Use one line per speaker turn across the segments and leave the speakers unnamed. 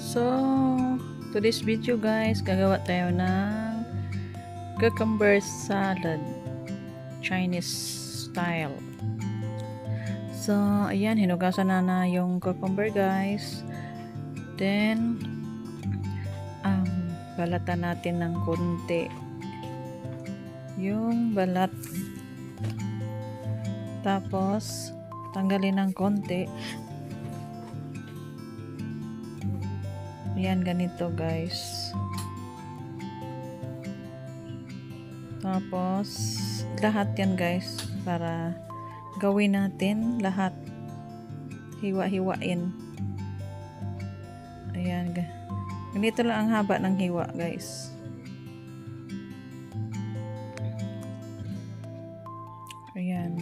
So, today's video guys, gagawa tayo ng cucumber salad, Chinese style. So, ayan, hinugasan na yung cucumber guys. Then, balatan natin ng konti yung balat. Tapos, tanggalin ng konti. Ayan, ganito guys. Tapos, lahat yan guys, para gawin natin lahat. Hiwa-hiwain. Ayan, ganito lang ang haba ng hiwa guys. Ayan.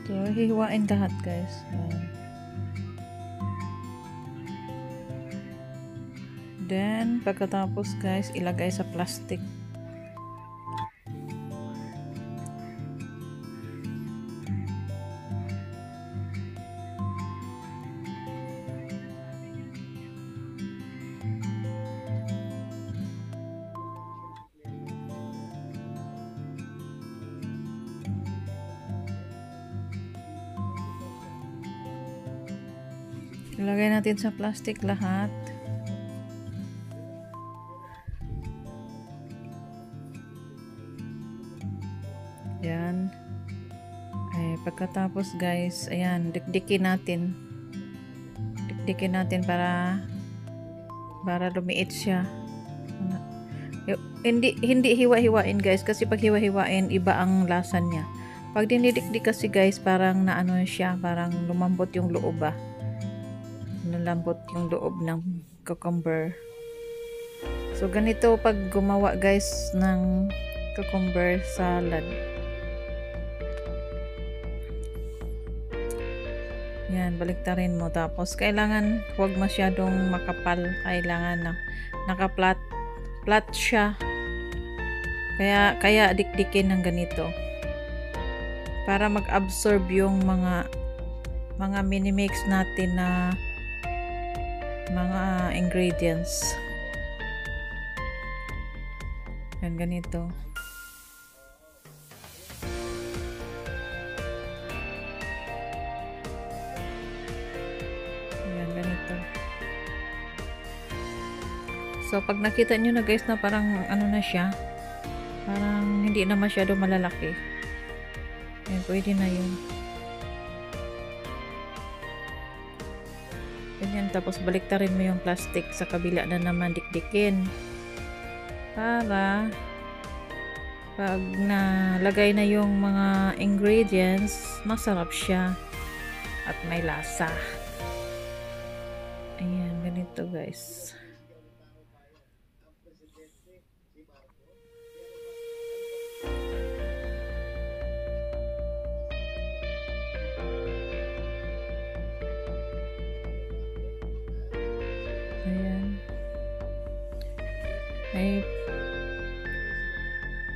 So, hihiwain lahat guys. Ayan. Then, pagkatapos guys, ilagay sa plastic. Ilagay natin sa plastic lahat. Yan. Ay, pagkatapos guys, ayan, dikdikin natin. Dikdikin natin para lumiit siya. Hindi hiwa-hiwain guys, kasi pag hiwa-hiwain, iba ang lasa niya. Pag dinidikdik kasi guys, parang naano siya, parang lumambot yung loob ba. Nalambot yung loob ng cucumber. So, ganito pag gumawa guys ng cucumber salad. Yan, baliktarin mo. Tapos, kailangan huwag masyadong makapal. Kailangan na naka-flat siya. Kaya dikdikin ng ganito. Para mag-absorb yung mga mini-mix natin na mga ingredients. Yan, ganito. Yan, ganito. So, pag nakita nyo na guys na parang ano na siya, parang hindi na masyado malalaki. Yan, pwede na yun. Ganyan, tapos baliktarin mo yung plastic sa kabila na naman, dikdikin para pag nalagay na yung mga ingredients, masarap siya at may lasa. Ayan, ganito guys.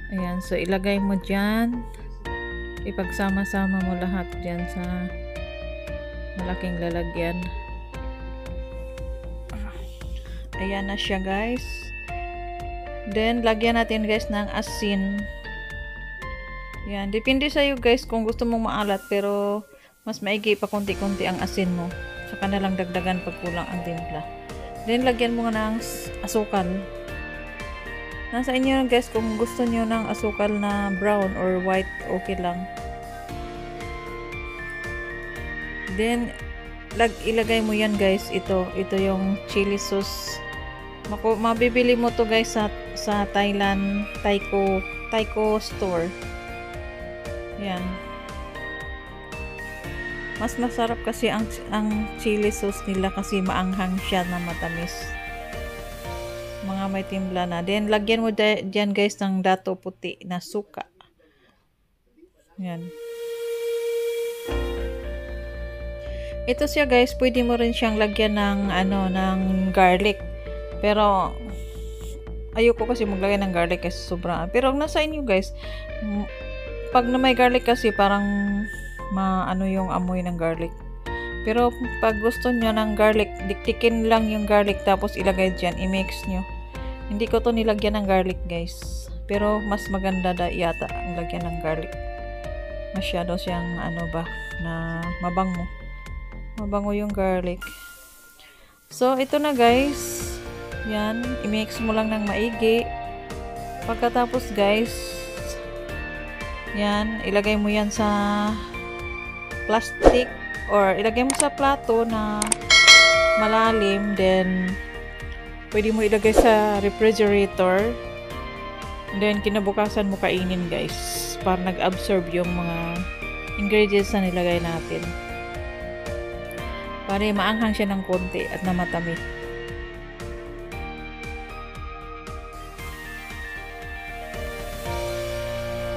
Ayan, so ilagay mo dyan, ipagsama-sama mo lahat dyan sa malaking lalagyan. Ayan na siya guys. Then lagyan natin guys ng asin. Ayan, depende sa'yo guys kung gusto mong maalat, pero mas maigi pa konti-konti ang asin mo, saka na lang dagdagan pag kulang ang timpla. Then lagyan mo ng asukal. Nasa inyo guys kung gusto nyo ng asukal na brown or white, okay lang. Then ilagay mo yan guys, ito yung chili sauce. Mabibili mo to guys sa Thailand Taiko store. Yan. Mas masarap kasi ang chili sauce nila kasi maanghang siya na matamis. Mga may timpla na. Then, lagyan mo dyan guys ng dato puti na suka. Yan. Ito siya guys, pwede mo rin siyang lagyan ng ng garlic. Pero ayoko kasi maglagay ng garlic kasi sobrang. Pero nasa inyo guys. Pag na may garlic kasi parang yung amoy ng garlic. Pero pag gusto nyo ng garlic, diktikin lang yung garlic tapos ilagay dyan, i-mix nyo. Hindi ko to nilagyan ng garlic guys. Pero mas maganda yata ang lagyan ng garlic. Masyado siyang na mabango. Mabango yung garlic. So, ito na guys. Yan. I-mix mo lang ng maigi. Pagkatapos guys, yan. Ilagay mo yan sa plastic or ilagay mo sa plato na malalim. Then, pwede mo ilagay sa refrigerator. Then, kinabukasan mo kainin guys. Para nag-absorb yung mga ingredients na nilagay natin. Para maanghang siya ng konti at na matamis.